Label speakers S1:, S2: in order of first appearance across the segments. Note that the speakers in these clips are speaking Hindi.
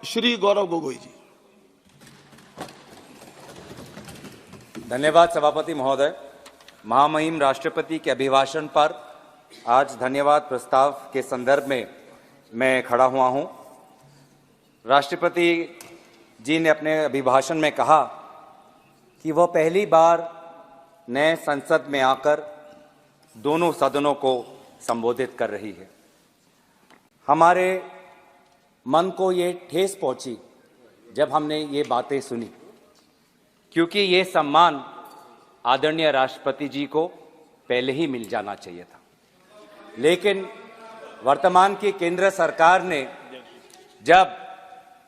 S1: श्री गौरव गोगोई जी।
S2: धन्यवाद सभापति महोदय। महामहिम राष्ट्रपति के अभिभाषण पर आज धन्यवाद प्रस्ताव के संदर्भ में मैं खड़ा हुआ हूं। राष्ट्रपति जी ने अपने अभिभाषण में कहा कि वह पहली बार नए संसद में आकर दोनों सदनों को संबोधित कर रही है। हमारे मन को ये ठेस पहुंची जब हमने ये बातें सुनी, क्योंकि ये सम्मान आदरणीय राष्ट्रपति जी को पहले ही मिल जाना चाहिए था। लेकिन वर्तमान की केंद्र सरकार ने जब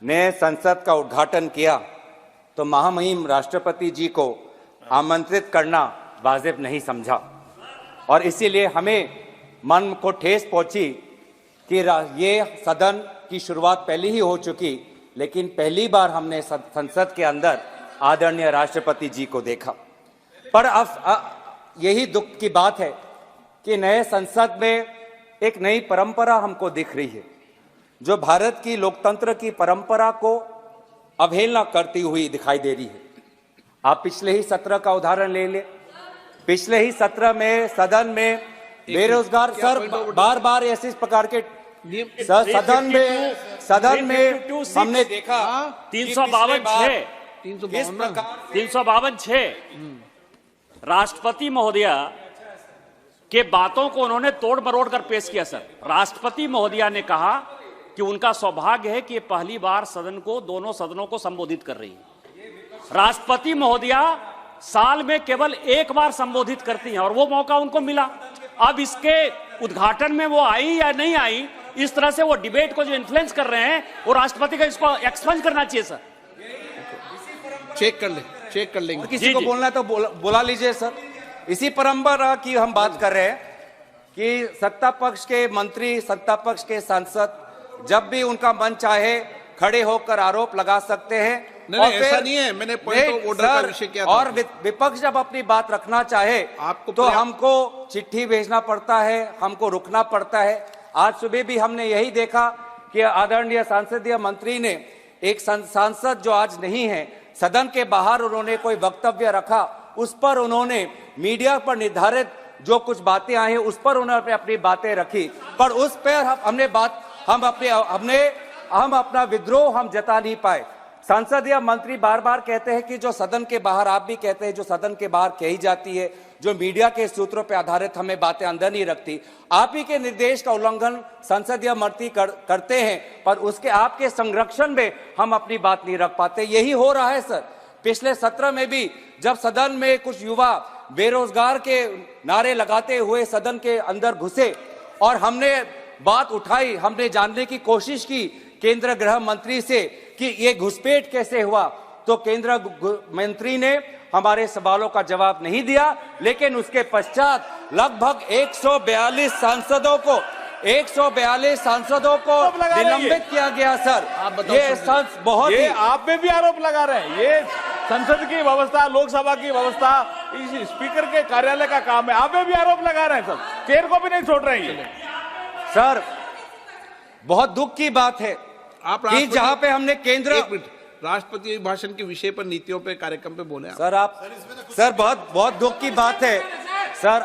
S2: नए संसद का उद्घाटन किया तो महामहिम राष्ट्रपति जी को आमंत्रित करना वाजिब नहीं समझा, और इसीलिए हमें मन को ठेस पहुंची कि ये सदन की शुरुआत पहले ही हो चुकी, लेकिन पहली बार हमने संसद के अंदर आदरणीय राष्ट्रपति जी को देखा। पर अब यही दुख की बात है कि नए संसद में एक नई परंपरा हमको दिख रही है, जो भारत की लोकतंत्र की परंपरा को अवहेलना करती हुई दिखाई दे रही है। आप पिछले ही सत्र का उदाहरण ले ले। पिछले ही सत्र में सदन में बेरोजगार सर बार बार ऐसे प्रकार के सदन में हमने देखा
S3: 352 राष्ट्रपति महोदया के बातों को उन्होंने तोड़ मरोड़ कर पेश किया। सर, राष्ट्रपति महोदया ने कहा कि उनका सौभाग्य है कि पहली बार सदन को, दोनों सदनों को संबोधित कर रही है। राष्ट्रपति महोदया साल में केवल एक बार संबोधित करती हैं और वो मौका उनको मिला। अब इसके उद्घाटन में वो आई या नहीं आई, इस तरह से वो डिबेट को जो इन्फ्लुएंस कर रहे हैं, वो राष्ट्रपति का इसको एक्सपंज करना चाहिए। सर,
S1: चेक कर लेंगे।
S2: किसी को बोलना है तो बुला लीजिए। सर, इसी परंपरा की हम बात कर रहे हैं कि सत्ता पक्ष के मंत्री, सत्ता पक्ष के सांसद जब भी उनका मन चाहे खड़े होकर आरोप लगा सकते हैं।
S1: नहीं, ऐसा नहीं है, मैंने पॉइंट ऑफ ऑर्डर का विषय किया था।
S2: और विपक्ष जब अपनी बात रखना चाहे तो हमको चिट्ठी भेजना पड़ता है, हमको रुकना पड़ता है। आज सुबह भी हमने यही देखा कि आदरणीय सांसदीय मंत्री ने एक सांसद जो आज नहीं है, सदन के बाहर उन्होंने कोई वक्तव्य रखा, उस पर उन्होंने मीडिया पर निर्धारित जो कुछ बातें आई उस पर उन्होंने अपनी बातें रखी, पर उस पर हम अपना विद्रोह हम जता नहीं पाए। सांसदीय मंत्री बार बार कहते हैं कि जो सदन के बाहर, आप भी कहते हैं जो सदन के बाहर कही जाती है, जो मीडिया के सूत्रों पर आधारित हमें बातें अंदर नहीं रखती। आप ही के निर्देश का उल्लंघन संसदीय मंत्री करते हैं, पर उसके आपके संरक्षण में हम अपनी बात नहीं रख पाते। यही हो रहा है। सर, पिछले सत्र में भी जब सदन में कुछ युवा बेरोजगार के नारे लगाते हुए सदन के अंदर घुसे और हमने बात उठाई, हमने जानने की कोशिश की केंद्र गृह मंत्री से कि ये घुसपैठ कैसे हुआ, तो केंद्र मंत्री ने हमारे सवालों का जवाब नहीं दिया। लेकिन उसके पश्चात लगभग 142 सांसदों को निलंबित किया गया। सर, ये बहुत ही
S4: आप में भी आरोप लगा रहे हैं। ये संसद की व्यवस्था, लोकसभा की व्यवस्था, इस स्पीकर के कार्यालय का काम है। आप में भी आरोप लगा रहे हैं। सर, चेयर को भी नहीं छोड़ रहे हैं।
S2: सर, बहुत दुख की बात है कि जहां पे हमने केंद्र
S1: राष्ट्रपति भाषण के विषय पर, नीतियों पे, कार्यक्रम पे बोले
S2: सर, बहुत दुख की बात है। सर,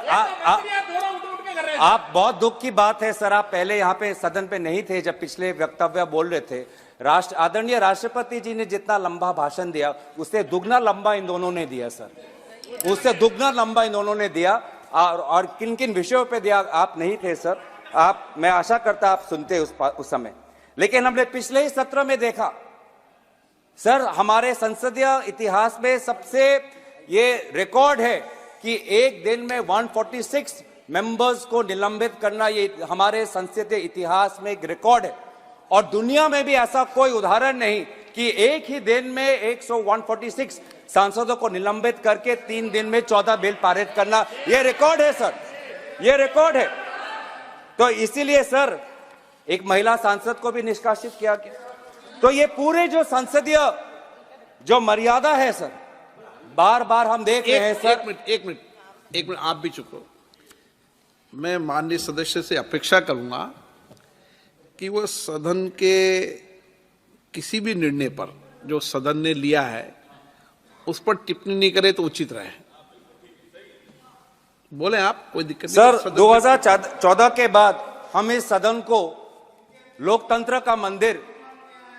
S2: आप बहुत दुख की बात है। सर, आप पहले यहाँ पे सदन पे नहीं थे जब पिछले वक्तव्य बोल रहे थे। आदरणीय राष्ट्रपति जी ने जितना लंबा भाषण दिया, उससे दुगना लंबा इन दोनों ने दिया। सर, उससे दुगना लंबा इन दोनों ने दिया। और किन किन विषयों पे दिया आप नहीं थे। सर, मैं आशा करता आप सुनते उस समय। लेकिन हमने पिछले ही सत्र में देखा, सर, हमारे संसदीय इतिहास में सबसे ये रिकॉर्ड है कि एक दिन में 146 मेंबर्स को निलंबित करना, ये हमारे संसदीय इतिहास में एक रिकॉर्ड है। और दुनिया में भी ऐसा कोई उदाहरण नहीं कि एक ही दिन में 146 सांसदों को निलंबित करके 3 दिन में 14 बिल पारित करना, ये रिकॉर्ड है। सर, ये रिकॉर्ड है। तो इसीलिए सर, एक महिला सांसद को भी निष्कासित किया गया। तो ये पूरे जो संसदीय जो मर्यादा है सर, बार बार हम देख रहे हैं। सर,
S1: एक मिनट आप भी चुप रहो। मैं माननीय सदस्य से अपेक्षा करूंगा कि वो सदन के किसी भी निर्णय पर जो सदन ने लिया है उस पर टिप्पणी नहीं करे तो उचित रहे। बोले आप, कोई दिक्कत
S2: सर,
S1: नहीं।
S2: 2014 के बाद हम इस सदन को लोकतंत्र का मंदिर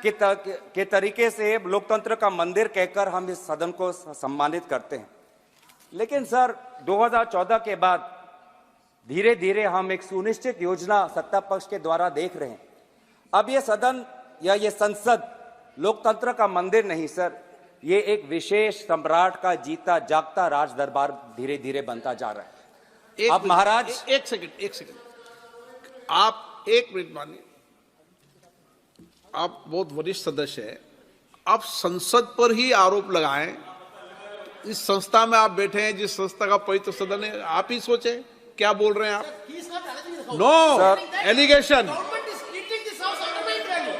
S2: के तरीके से लोकतंत्र का मंदिर कहकर हम इस सदन को सम्मानित करते हैं। लेकिन सर, 2014 के बाद धीरे धीरे हम एक सुनिश्चित योजना सत्ता पक्ष के द्वारा देख रहे हैं। अब ये सदन या ये संसद लोकतंत्र का मंदिर नहीं सर, ये एक विशेष सम्राट का जीता जागता राज दरबार धीरे धीरे बनता जा रहा है। अब महाराज,
S1: एक सेकंड, आप एक मिनट मानिए। आप बहुत वरिष्ठ सदस्य हैं, आप संसद पर ही आरोप लगाएं। इस संस्था में आप बैठे हैं, जिस संस्था का पवित्र सदन है, आप ही सोचें क्या बोल रहे हैं आप। नो एलिगेशन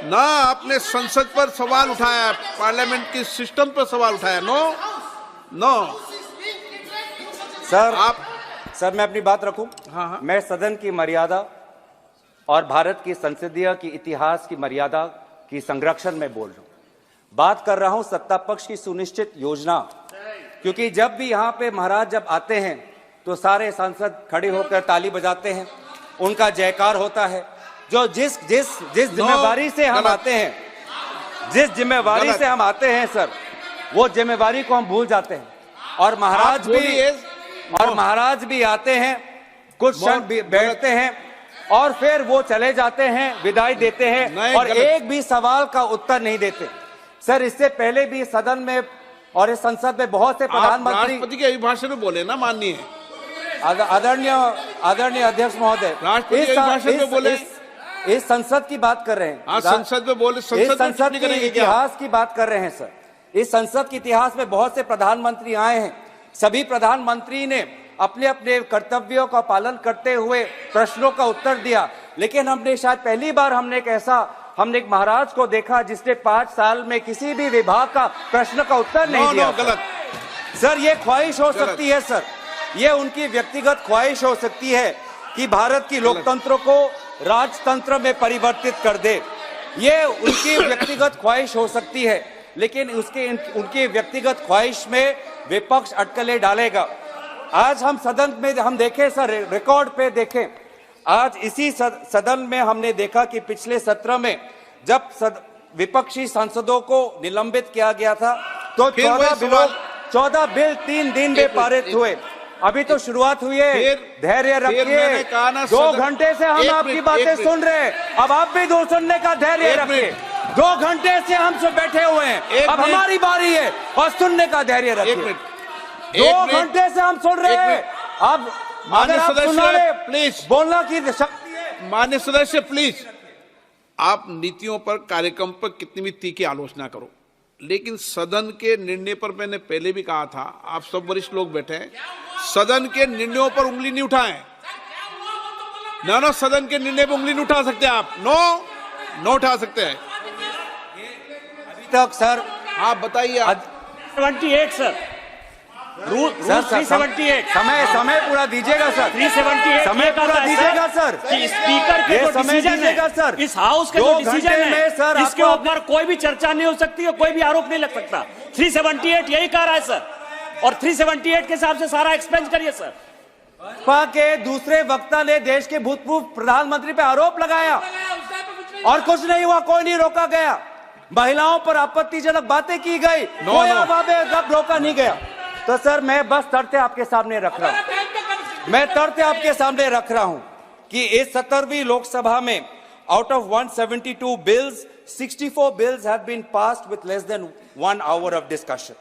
S1: ना, आपने संसद पर सवाल उठाया, पार्लियामेंट की सिस्टम पर सवाल उठाया। नो
S2: सर मैं अपनी बात रखूं।
S1: हाँ।
S2: मैं सदन की मर्यादा और भारत की संसदीय की इतिहास की मर्यादा की संरक्षण में बोल रहा हूं। बात कर रहा हूं सत्ता पक्ष की सुनिश्चित योजना, क्योंकि जब भी यहां पे महाराज जब आते हैं तो सारे सांसद खड़े होकर ताली बजाते हैं, उनका जयकार होता है। जो जिस जिम्मेवारी से हम आते हैं, जिस जिम्मेवारी से हम आते हैं सर, वो जिम्मेवारी को हम भूल जाते हैं। और महाराज भी आते हैं, कुछ क्षण बैठते हैं और फिर वो चले जाते हैं, विदाई देते हैं और एक भी सवाल का उत्तर नहीं देते। सर, इससे पहले भी सदन में और इस संसद में बहुत से प्रधानमंत्री
S1: राष्ट्रपति के अभिभाषण में बोले ना, माननीय
S2: आदरणीय अध्यक्ष महोदय,
S1: राष्ट्रपति के अभिभाषण में बोले।
S2: इस संसद की बात कर रहे हैं।
S1: संसद में बोले,
S2: संसद के इतिहास की बात कर रहे हैं सर। इस संसद के इतिहास में बहुत से प्रधानमंत्री आए हैं, सभी प्रधानमंत्री ने अपने अपने कर्तव्यों का पालन करते हुए प्रश्नों का उत्तर दिया। लेकिन हमने शायद पहली बार हमने एक महाराज को देखा जिसने 5 साल में किसी भी विभाग का प्रश्न का उत्तर नहीं दिया।
S1: गलत
S2: सर, ये ख्वाहिश हो सकती है सर, ये उनकी व्यक्तिगत ख्वाहिश हो सकती है कि भारत की लोकतंत्र को राजतंत्र में परिवर्तित कर दे। ये उनकी व्यक्तिगत ख्वाहिश हो सकती है, लेकिन उनकी व्यक्तिगत ख्वाहिश में विपक्ष अटकलें डालेगा। आज हम सदन में हम देखें सर, रिकॉर्ड पे देखें, आज इसी सदन में हमने देखा कि पिछले सत्र में जब विपक्षी सांसदों को निलंबित किया गया था तो 14 बिल 3 दिन में पारित हुए। अभी तो शुरुआत हुई है, धैर्य रखिए। 2 घंटे से हम आपकी बातें सुन रहे हैं, अब आप भी दो सुनने का धैर्य रखिए। 2 घंटे से हम सब बैठे हुए हैं, अब हमारी बारी है और सुनने का धैर्य रखिए। 2 घंटे से हम सुन रहे हैं, अब
S1: माननीय सदस्य प्लीज,
S2: बोलना की शक्ति है।
S1: माननीय सदस्य प्लीज, आप नीतियों पर, कार्यक्रम पर कितनी भी तीखी आलोचना करो, लेकिन सदन के निर्णय पर मैंने पहले भी कहा था, आप सब वरिष्ठ लोग बैठे हैं, सदन के निर्णयों पर उंगली नहीं उठाएं। ना सदन के निर्णय पर उंगली नहीं उठा सकते आप। नो उठा सकते हैं
S2: अभी तक सर।
S1: आप बताइए।
S3: 78 सर, रूल 378।
S2: समय पूरा दीजिएगा सर।
S3: 378
S2: समय पूरा दीजिएगा सर।
S3: कि स्पीकर के जो डिसीजन है
S2: सर,
S3: इस हाउस के जो डिसीजन है
S2: सर,
S3: इसके ऊपर कोई भी चर्चा नहीं हो सकती है, कोई भी आरोप नहीं लग सकता। 378 यही कह रहा है सर, और 378 के हिसाब से सारा एक्सपेंस करिए सर।
S2: भाजपा के दूसरे वक्ता ने देश के भूतपूर्व प्रधानमंत्री पे आरोप लगाया और कुछ नहीं हुआ, कोई नहीं रोका गया। महिलाओं पर आपत्तिजनक बातें की गई, कोई रोका नहीं गया। तो सर, मैं बस तथ्य आपके सामने रख रहा हूं, कि इस 17वीं लोकसभा में out of 172 bills, 64 bills have been passed with less than 1 hour of discussion.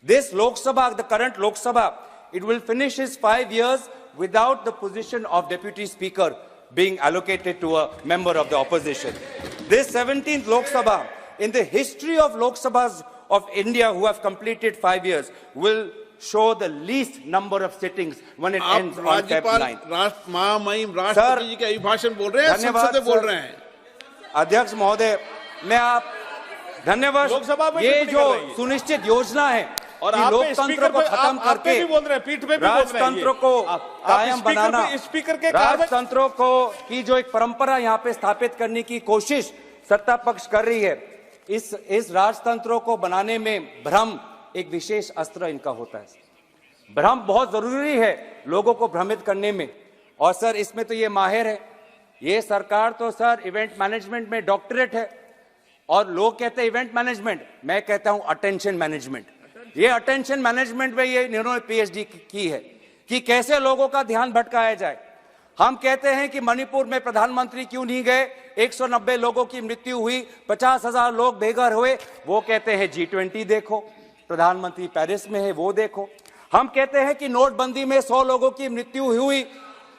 S2: This Lok Sabha, the current Lok Sabha, it will finish its 5 years without the position of Deputy Speaker being allocated to a member of the opposition. This 17th Lok Sabha, in the history of Lok Sabhas of India who have completed 5 years, will show the least number of sittings when it ends on Feb 9th.
S1: महामहिम राष्ट्रपति जी के अभिभाषण बोल रहे हैं, संसद से बोल रहे हैं।
S2: अध्यक्ष महोदय, मैं आप धन्यवाद।
S4: लोकसभा में
S2: ये जो सुनिश्चित योजना है और लोकतंत्र को खत्म करके राजतंत्र को कायम बनाना,
S4: स्पीकर के
S2: राजतंत्रों को की जो एक परंपरा यहाँ पे स्थापित करने की कोशिश सत्ता पक्ष कर रही है, इस राजतंत्रों को बनाने में भ्रम एक विशेष अस्त्र इनका होता है। भ्रम बहुत जरूरी है लोगों को भ्रमित करने में, और सर इसमें तो ये माहिर है। ये सरकार तो सर इवेंट मैनेजमेंट में डॉक्टरेट है, और लोग कहते हैं इवेंट मैनेजमेंट, मैं कहता हूं अटेंशन मैनेजमेंट। ये अटेंशन मैनेजमेंट में ये इन्होंने पीएचडी की है कि कैसे लोगों का ध्यान भटकाया जाए। हम कहते हैं कि मणिपुर में प्रधानमंत्री क्यों नहीं गए, 190 लोगों की मृत्यु हुई, 50,000 लोग बेघर हुए। वो कहते हैं G20 देखो, प्रधानमंत्री पेरिस में है वो देखो। हम कहते हैं कि नोटबंदी में 100 लोगों की मृत्यु हुई,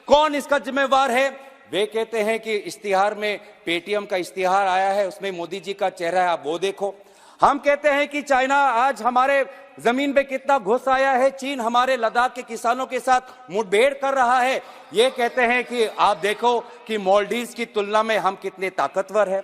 S2: कौन इसका जिम्मेवार है? वे कहते हैं कि इश्तिहार में पेटीएम का इश्तिहार आया है, उसमें मोदी जी का चेहरा है, आप वो देखो। हम कहते हैं कि चाइना आज हमारे जमीन पे कितना घुस आया है, चीन हमारे लद्दाख के किसानों के साथ मुठभेड़ कर रहा है। ये कहते हैं कि आप देखो कि मालदीव्स की तुलना में हम कितने ताकतवर हैं।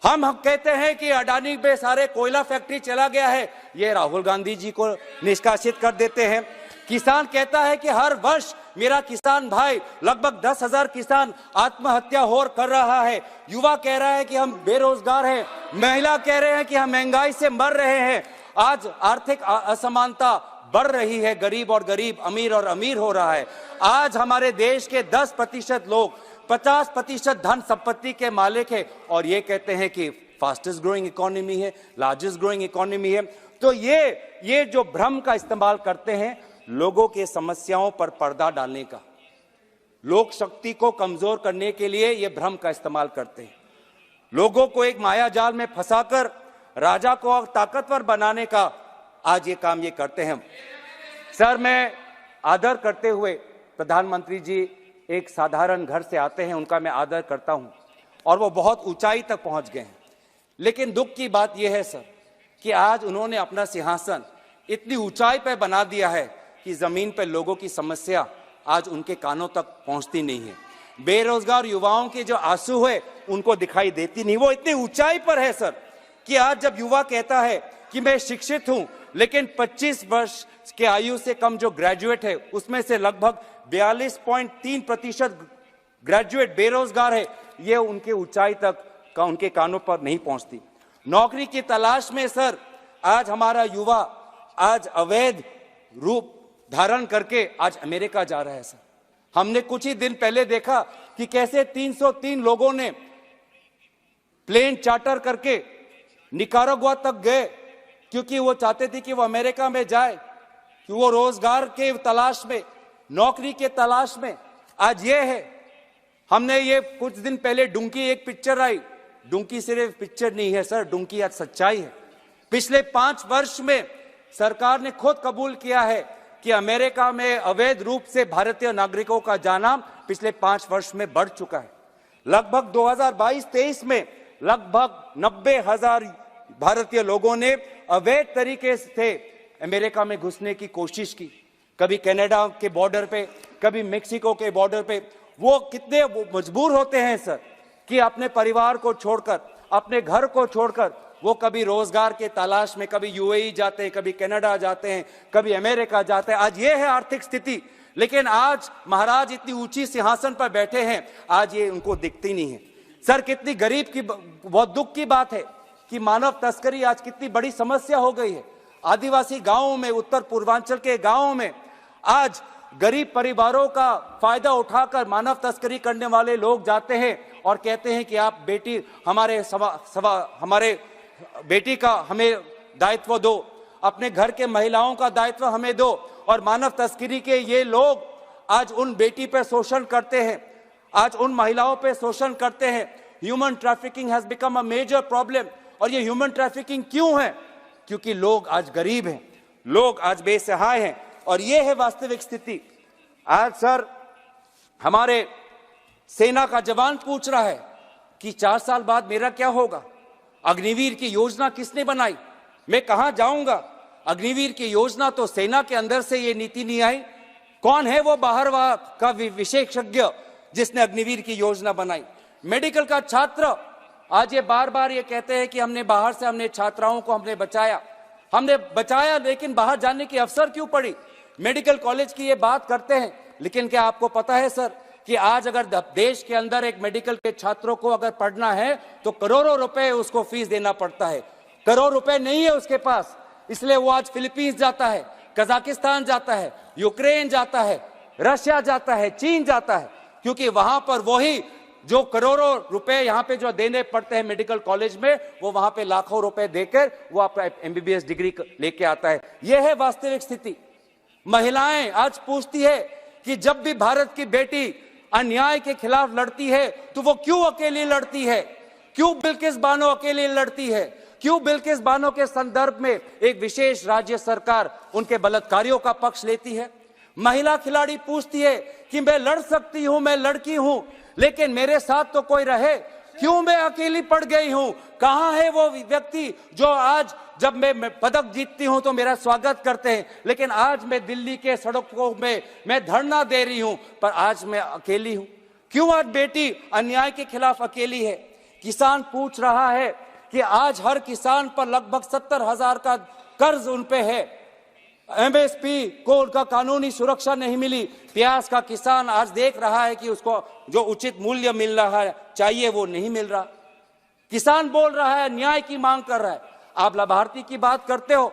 S2: हम कहते हैं कि अडानी पे सारे कोयला फैक्ट्री चला गया है, ये राहुल गांधी जी को निष्कासित कर देते हैं। किसान कहता है कि हर वर्ष मेरा किसान भाई लगभग 10,000 किसान आत्महत्या हो कर रहा है। युवा कह रहा है कि हम बेरोजगार हैं, महिला कह रहे हैं कि हम महंगाई से मर रहे हैं। आज आर्थिक असमानता बढ़ रही है, गरीब और गरीब, अमीर और अमीर हो रहा है। आज हमारे देश के 10% लोग 50% धन संपत्ति के मालिक है, और ये कहते हैं कि फास्टेस्ट ग्रोइंग इकोनॉमी है, लार्जेस्ट ग्रोइंग इकोनॉमी है। तो ये जो भ्रम का इस्तेमाल करते हैं लोगों के समस्याओं पर पर्दा डालने का, लोक शक्ति को कमजोर करने के लिए ये भ्रम का इस्तेमाल करते हैं। लोगों को एक माया जाल में फंसाकर राजा को ताकतवर बनाने का आज ये काम ये करते हैं। सर मैं आदर करते हुए, प्रधानमंत्री जी एक साधारण घर से आते हैं, उनका मैं आदर करता हूं, और वो बहुत ऊंचाई तक पहुंच गए हैं। लेकिन दुख की बात यह है सर कि आज उन्होंने अपना सिंहासन इतनी ऊंचाई पर बना दिया है कि जमीन पर लोगों की समस्या आज उनके कानों तक पहुंचती नहीं है। बेरोजगार युवाओं के जो आंसू है उनको दिखाई देती नहीं। वो इतनी ऊंचाई पर है सर कि आज जब युवा कहता है कि मैं शिक्षित हूं, लेकिन 25 वर्ष के आयु से कम जो ग्रेजुएट है उसमें से लगभग 42.3% ग्रेजुएट बेरोजगार है, ये उनके ऊंचाई तक का उनके कानों पर नहीं पहुंचती। नौकरी की तलाश में सर आज हमारा युवा आज अवैध रूप धारण करके आज अमेरिका जा रहा है सर। हमने कुछ ही दिन पहले देखा कि कैसे 303 लोगों ने प्लेन चार्टर करके निकारागुआ तक गए, क्योंकि वो चाहते थे कि वो अमेरिका में जाए, कि वो रोजगार के तलाश में, नौकरी के तलाश में। आज ये है, हमने ये कुछ दिन पहले डुंकी एक पिक्चर आई, डुंकी सिर्फ पिक्चर नहीं है सर, डुंकी आज सच्चाई है। पिछले 5 वर्ष में सरकार ने खुद कबूल किया है कि अमेरिका में अवैध रूप से भारतीय नागरिकों का जाना पिछले 5 वर्ष में बढ़ चुका है। लगभग 2022-23 में लगभग 90,000 भारतीय लोगों ने अवैध तरीके से अमेरिका में घुसने की कोशिश की, कभी कनाडा के बॉर्डर पे, कभी मेक्सिको के बॉर्डर पे। वो कितने मजबूर होते हैं सर कि अपने परिवार को छोड़कर, अपने घर को छोड़कर वो कभी रोजगार के तलाश में कभी यूएई जाते हैं, कभी कनाडा जाते हैं, कभी अमेरिका जाते हैं। आज ये है आर्थिक स्थिति। लेकिन आज महाराज इतनी ऊंची सिंहासन पर बैठे हैं, आज ये उनको दिखती नहीं है। सर कितनी गरीब की, बहुत दुख की बात है कि मानव तस्करी आज कितनी बड़ी समस्या हो गई है। आदिवासी गांवों में, उत्तर पूर्वांचल के गांवों में आज गरीब परिवारों का फायदा उठाकर मानव तस्करी करने वाले लोग जाते हैं और कहते हैं कि आप बेटी हमारे बेटी का हमें दायित्व दो, अपने घर के महिलाओं का दायित्व हमें दो। और मानव तस्करी के ये लोग आज उन बेटी पे शोषण करते हैं, आज उन महिलाओं पे शोषण करते हैं। Human trafficking has become a major problem. और ये ह्यूमन ट्रैफिकिंग क्यों है? क्योंकि लोग आज गरीब हैं, लोग आज बेसहाय हैं, और ये है वास्तविक स्थिति। आज सर हमारे सेना का जवान पूछ रहा है कि 4 साल बाद मेरा क्या होगा? अग्निवीर की योजना किसने बनाई? मैं कहां जाऊंगा? अग्निवीर की योजना तो सेना के अंदर से ये नीति नहीं आई। कौन है वो बाहर का विशेषज्ञ जिसने अग्निवीर की योजना बनाई? मेडिकल का छात्र आज ये बार बार ये कहते हैं कि हमने बाहर से, हमने छात्राओं को हमने बचाया, लेकिन बाहर जाने की अवसर क्यों पड़ी? मेडिकल कॉलेज की ये बात करते हैं, लेकिन क्या आपको पता है सर कि आज अगर देश के अंदर एक मेडिकल के छात्रों को अगर पढ़ना है तो करोड़ों रुपए उसको फीस देना पड़ता है। करोड़ रुपए नहीं है उसके पास, इसलिए वो आज फिलीपींस जाता है, कजाकिस्तान जाता है, यूक्रेन जाता है, रशिया जाता है, चीन जाता है, क्योंकि वहां पर वही जो करोड़ों रुपए यहां पे जो देने पड़ते हैं मेडिकल कॉलेज में, वो वहां पे लाखों रुपए देकर वो अपना एमबीबीएस डिग्री लेके आता है। यह है वास्तविक स्थिति। महिलाएं आज पूछती है कि जब भी भारत की बेटी अन्याय के खिलाफ लड़ती है तो वो क्यों अकेली लड़ती है, क्यों बिल्किस बानो अकेली लड़ती है, क्यों बिल्किस बानो के संदर्भ में एक विशेष राज्य सरकार उनके बलात्कारियों का पक्ष लेती है। महिला खिलाड़ी पूछती है कि मैं लड़ सकती हूं, मैं लड़की हूं, लेकिन मेरे साथ तो कोई रहे, क्यों मैं अकेली पड़ गई हूं। कहां है वो व्यक्ति जो आज जब मैं पदक जीतती हूं तो मेरा स्वागत करते हैं, लेकिन आज मैं दिल्ली के सड़कों में मैं धरना दे रही हूं पर आज मैं अकेली हूं। क्यों आज बेटी अन्याय के खिलाफ अकेली है। किसान पूछ रहा है कि आज हर किसान पर लगभग 70,000 का कर्ज उन पे है, एमएसपी को उनका कानूनी सुरक्षा नहीं मिली। प्याज का किसान आज देख रहा है कि उसको जो उचित मूल्य मिल रहा है चाहिए वो नहीं मिल रहा। किसान बोल रहा है, न्याय की मांग कर रहा है। आप लाभार्थी की बात करते हो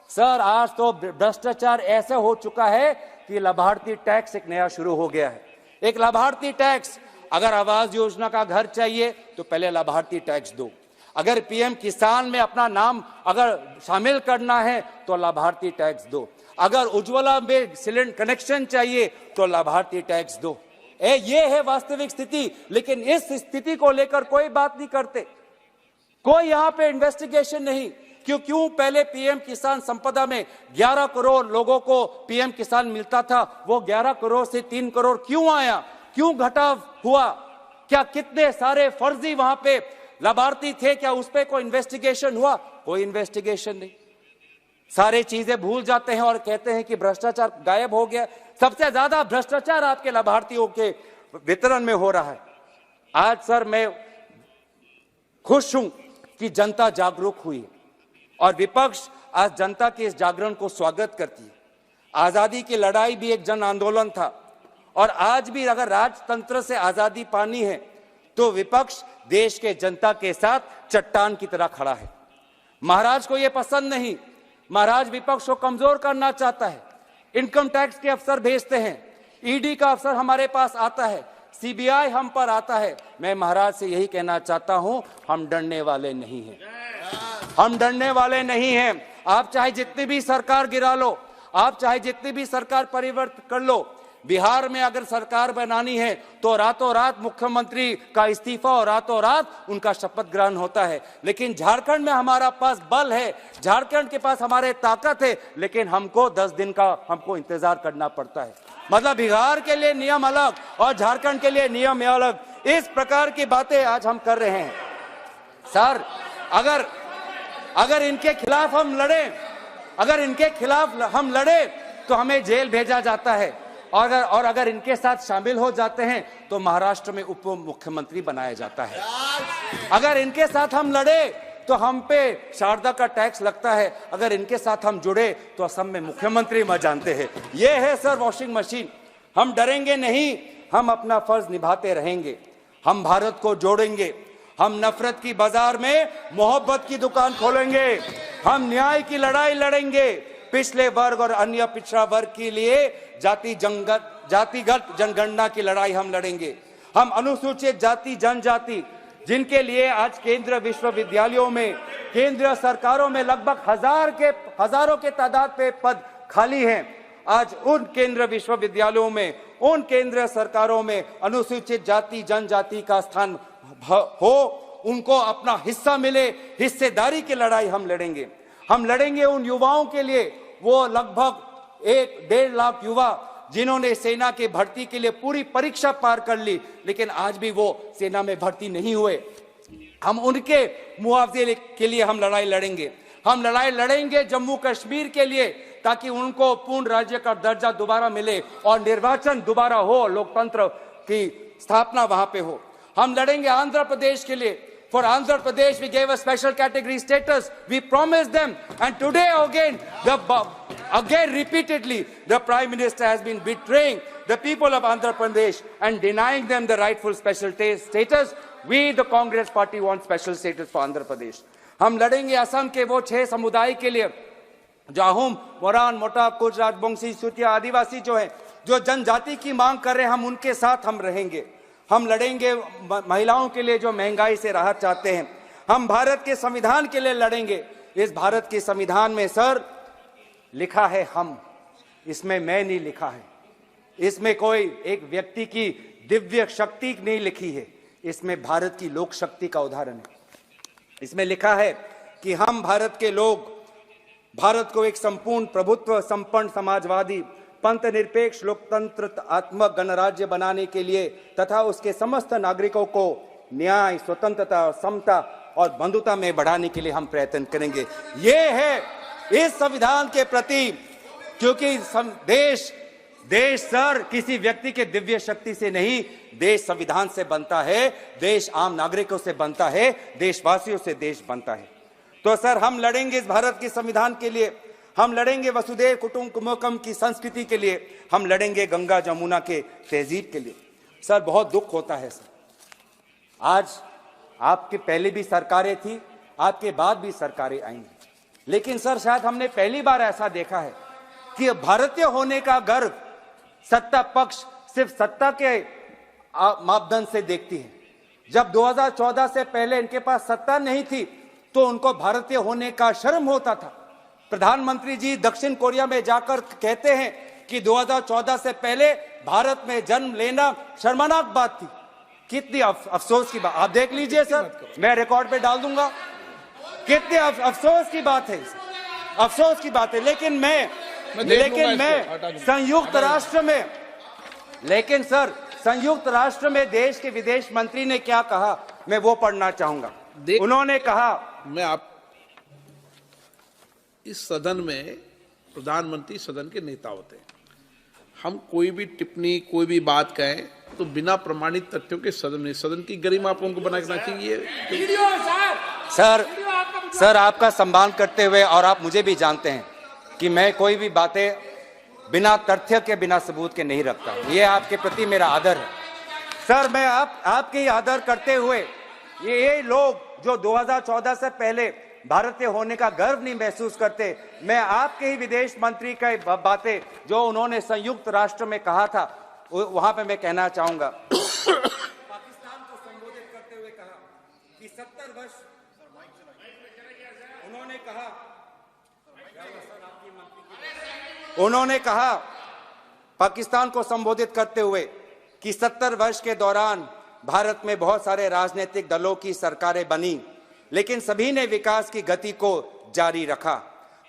S2: सर, आज तो भ्रष्टाचार ऐसे हो चुका है कि लाभार्थी टैक्स एक नया शुरू हो गया है। एक लाभार्थी टैक्स, अगर आवास योजना का घर चाहिए तो पहले लाभार्थी टैक्स दो, अगर पीएम किसान में अपना नाम अगर शामिल करना है तो लाभार्थी टैक्स दो, अगर उज्ज्वला में सिलेंडर कनेक्शन चाहिए तो लाभार्थी टैक्स दो। ये है वास्तविक स्थिति। लेकिन इस स्थिति को लेकर कोई बात नहीं करते, कोई यहां पे इन्वेस्टिगेशन नहीं। क्यों पहले पीएम किसान संपदा में 11 करोड़ लोगों को पीएम किसान मिलता था, वो 11 करोड़ से 3 करोड़ क्यों आया, क्यों घटाव हुआ, क्या कितने सारे फर्जी वहां पे लाभार्थी थे, क्या उस पर कोई इन्वेस्टिगेशन हुआ? कोई इन्वेस्टिगेशन नहीं। सारे चीजें भूल जाते हैं और कहते हैं कि भ्रष्टाचार गायब हो गया। सबसे ज्यादा भ्रष्टाचार आपके लाभार्थियों के वितरण में हो रहा है। आज सर मैं खुश हूं कि जनता जागरूक हुई और विपक्ष आज जनता के इस जागरण को स्वागत करती है। आजादी की लड़ाई भी एक जन आंदोलन था और आज भी अगर राजतंत्र से आजादी पानी है तो विपक्ष देश के जनता के साथ चट्टान की तरह खड़ा है। महाराज को यह पसंद नहीं, महाराज विपक्ष को कमजोर करना चाहता है। इनकम टैक्स के अफसर भेजते हैं, ईडी का अफसर हमारे पास आता है, सीबीआई हम पर आता है। मैं महाराज से यही कहना चाहता हूं, हम डरने वाले नहीं हैं, हम डरने वाले नहीं हैं। आप चाहे जितनी भी सरकार गिरा लो, आप चाहे जितनी भी सरकार परिवर्तन कर लो, बिहार में अगर सरकार बनानी है तो रातों रात मुख्यमंत्री का इस्तीफा और रातों रात उनका शपथ ग्रहण होता है। लेकिन झारखंड में हमारा पास बल है, झारखंड के पास हमारे ताकत है, लेकिन हमको 10 दिन का हमको इंतजार करना पड़ता है। मतलब बिहार के लिए नियम अलग और झारखंड के लिए नियम अलग, इस प्रकार की बातें आज हम कर रहे हैं। सर अगर इनके खिलाफ हम लड़े, अगर इनके खिलाफ हम लड़े तो हमें जेल भेजा जाता है और अगर इनके साथ शामिल हो जाते हैं तो महाराष्ट्र में उप मुख्यमंत्री बनाया जाता है। अगर इनके साथ हम लड़े तो हम पे शारदा का टैक्स लगता है, अगर इनके साथ हम जुड़े तो असम में मुख्यमंत्री मर जानते हैं। ये है सर वॉशिंग मशीन। हम डरेंगे नहीं, हम अपना फर्ज निभाते रहेंगे, हम भारत को जोड़ेंगे, हम नफरत की बाजार में मोहब्बत की दुकान खोलेंगे, हम न्याय की लड़ाई लड़ेंगे, पिछले वर्ग और अन्य पिछड़ा वर्ग के लिए जातिगत जनगणना की लड़ाई हम लड़ेंगे, हम अनुसूचित जाति जनजाति जिनके लिए आज केंद्रीय विश्वविद्यालयों में केंद्रीय सरकारों में लगभग हजारों के तादाद पे पद खाली हैं, आज उन केंद्रीय विश्वविद्यालयों में उन केंद्रीय सरकारों में अनुसूचित जाति जनजाति का स्थान हो, उनको अपना हिस्सा मिले, हिस्सेदारी की लड़ाई हम लड़ेंगे। हम लड़ेंगे उन युवाओं के लिए, वो लगभग 1-1.5 लाख युवा जिन्होंने सेना के भर्ती के लिए पूरी परीक्षा पार कर ली लेकिन आज भी वो सेना में भर्ती नहीं हुए। हम उनके मुआवजे के लिए हम लड़ाई लड़ेंगे। हम लड़ाई लड़ेंगे जम्मू कश्मीर के लिए ताकि उनको पूर्ण राज्य का दर्जा दोबारा मिले और निर्वाचन दोबारा हो, लोकतंत्र की स्थापना वहां पे हो। हम लड़ेंगे आंध्र प्रदेश के लिए। For Andhra Pradesh, we gave a special category status. We promised them, and today again repeatedly, the Prime Minister has been betraying the people of Andhra Pradesh and denying them the rightful special status. We, the Congress Party, want special status for Andhra Pradesh. हम लड़ेंगे असम के वो 6 समुदाय के लिए, जो अहोम, मोरान, मोटा, कुच, राजवंशी, सूतिया, आदिवासी जो है, जो जनजाति की मांग कर रहे हैं, हम उनके साथ हम रहेंगे। हम लड़ेंगे महिलाओं के लिए जो महंगाई से राहत चाहते हैं। हम भारत के संविधान के लिए लड़ेंगे। इस भारत के संविधान में सर लिखा है हम, इसमें मैं नहीं लिखा है, इसमें कोई एक व्यक्ति की दिव्य शक्ति नहीं लिखी है, इसमें भारत की लोक शक्ति का उदाहरण है। इसमें लिखा है कि हम भारत के लोग भारत को एक संपूर्ण प्रभुत्व संपन्न समाजवादी पंथ निरपेक्ष लोकतंत्र आत्मक गणराज्य बनाने के लिए तथा उसके समस्त नागरिकों को न्याय, स्वतंत्रता, समता और बंधुता में बढ़ाने के लिए हम प्रयत्न करेंगे। ये है इस संविधान के प्रति, क्योंकि देश सर किसी व्यक्ति के दिव्य शक्ति से नहीं, देश संविधान से बनता है, देश आम नागरिकों से बनता है, देशवासियों से देश बनता है। तो सर हम लड़ेंगे इस भारत के संविधान के लिए, हम लड़ेंगे वसुधैव कुटुंबकम की संस्कृति के लिए, हम लड़ेंगे गंगा जमुना के तहजीब के लिए। सर बहुत दुख होता है सर, आज आपके पहले भी सरकारें थी, आपके बाद भी सरकारें आएंगी, लेकिन सर शायद हमने पहली बार ऐसा देखा है कि भारतीय होने का गर्व सत्ता पक्ष सिर्फ सत्ता के मापदंड से देखती है। जब 2014 से पहले इनके पास सत्ता नहीं थी तो उनको भारतीय होने का शर्म होता था। प्रधानमंत्री जी दक्षिण कोरिया में जाकर कहते हैं कि 2014 से पहले भारत में जन्म लेना शर्मनाक बात थी। कितनी अफसोस की बात, आप देख लीजिए सर, मैं रिकॉर्ड पे डाल दूंगा, कितने अफसोस की बात है, अफसोस की बात है। लेकिन मैं संयुक्त राष्ट्र में, लेकिन सर संयुक्त राष्ट्र में देश के विदेश मंत्री ने क्या कहा, मैं वो पढ़ना चाहूंगा। उन्होंने कहा,
S1: मैं आप इस सदन में प्रधानमंत्री सदन के नेता होते हैं, हम कोई भी टिप्पणी कोई भी बात कहें तो बिना प्रमाणित तथ्यों के सदन की गरिमा आपको बना के चाहिए।
S2: सर आपका सम्मान करते हुए, और आप मुझे भी जानते हैं कि मैं कोई भी बातें बिना तथ्य के बिना सबूत के नहीं रखता, ये आपके प्रति मेरा आदर है। सर मैं आपके ही आदर करते हुए, ये लोग जो 2014 से पहले भारतीय होने का गर्व नहीं महसूस करते, मैं आपके ही विदेश मंत्री का बातें जो उन्होंने संयुक्त राष्ट्र में कहा था वहां पे मैं कहना चाहूंगा। पाकिस्तान को संबोधित करते हुए कहा कि 70 वर्ष उन्होंने कहा पाकिस्तान को संबोधित करते हुए कि 70 वर्ष के दौरान भारत में बहुत सारे राजनीतिक दलों की सरकारें बनी, लेकिन सभी ने विकास की गति को जारी रखा।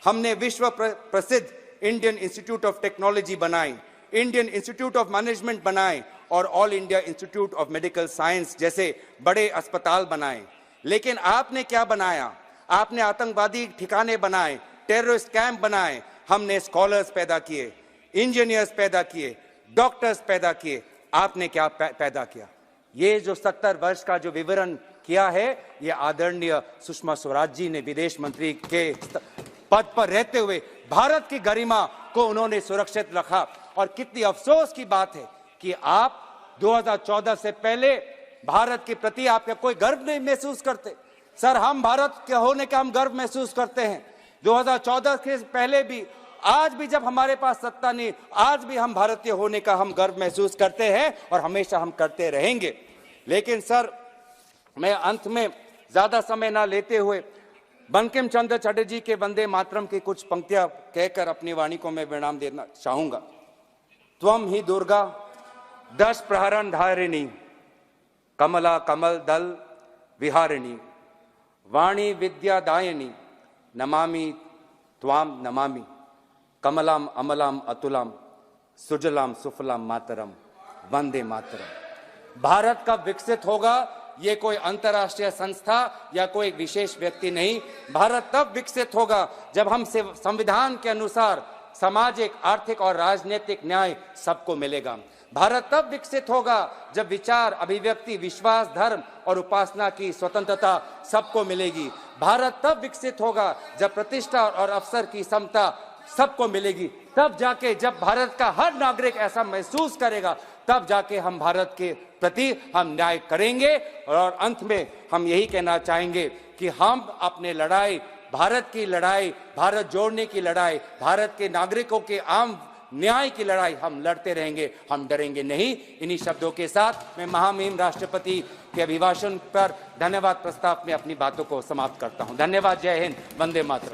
S2: हमने विश्व प्रसिद्ध इंडियन इंस्टीट्यूट ऑफ टेक्नोलॉजी बनाई, इंडियन इंस्टीट्यूट ऑफ मैनेजमेंट बनाए और all India institute of medical science जैसे बड़े अस्पताल बनाए। लेकिन आपने क्या बनाया? आपने आतंकवादी ठिकाने बनाए, टेररिस्ट कैंप बनाए। हमने स्कॉलर्स पैदा किए, इंजीनियर्स पैदा किए, डॉक्टर्स पैदा किए। आपने क्या पैदा किया? ये जो 70 वर्ष का जो विवरण किया है, ये आदरणीय सुषमा स्वराज जी ने विदेश मंत्री के पद पर रहते हुए भारत की गरिमा को उन्होंने सुरक्षित रखा। और कितनी अफसोस की बात है कि आप 2014 से पहले भारत के प्रति आपका कोई गर्व नहीं महसूस करते। सर हम भारत के होने का हम गर्व महसूस करते हैं। 2014 के पहले भी, आज भी जब हमारे पास सत्ता नहीं, आज भी हम भारतीय होने का हम गर्व महसूस करते हैं और हमेशा हम करते रहेंगे। लेकिन सर मैं अंत में ज्यादा समय ना लेते हुए बंकिम चंद्र चटर्जी के वंदे मातरम की कुछ पंक्तियां कहकर अपनी वाणी को मैं विराम देना चाहूंगा। त्वम ही दुर्गा 10 प्रहरण धारिणी, कमला कमल दल विहारिणी, वाणी विद्यादायिनी, नमामि त्वाम नमामि, कमलाम अमलाम अतुलाम, सुजलाम सुफलाम मातरम, वंदे मातरम। भारत कब विकसित होगा? ये कोई अंतर्राष्ट्रीय संस्था या कोई विशेष व्यक्ति नहीं। भारत तब विकसित होगा जब हम संविधान के अनुसार सामाजिक, आर्थिक और राजनीतिक न्याय सबको मिलेगा। भारत तब विकसित होगा जब विचार, अभिव्यक्ति, विश्वास, धर्म और उपासना की स्वतंत्रता सबको मिलेगी। भारत तब विकसित होगा जब प्रतिष्ठा और अवसर की समता सबको मिलेगी। तब जाके जब भारत का हर नागरिक ऐसा महसूस करेगा, तब जाके हम भारत के प्रति हम न्याय करेंगे। और अंत में हम यही कहना चाहेंगे कि हम अपने लड़ाई, भारत की लड़ाई, भारत जोड़ने की लड़ाई, भारत के नागरिकों के आम न्याय की लड़ाई हम लड़ते रहेंगे, हम डरेंगे नहीं। इन्हीं शब्दों के साथ मैं महामहिम राष्ट्रपति के अभिभाषण पर धन्यवाद प्रस्ताव में अपनी बातों को समाप्त करता हूं। धन्यवाद। जय हिंद। वंदे मातरम।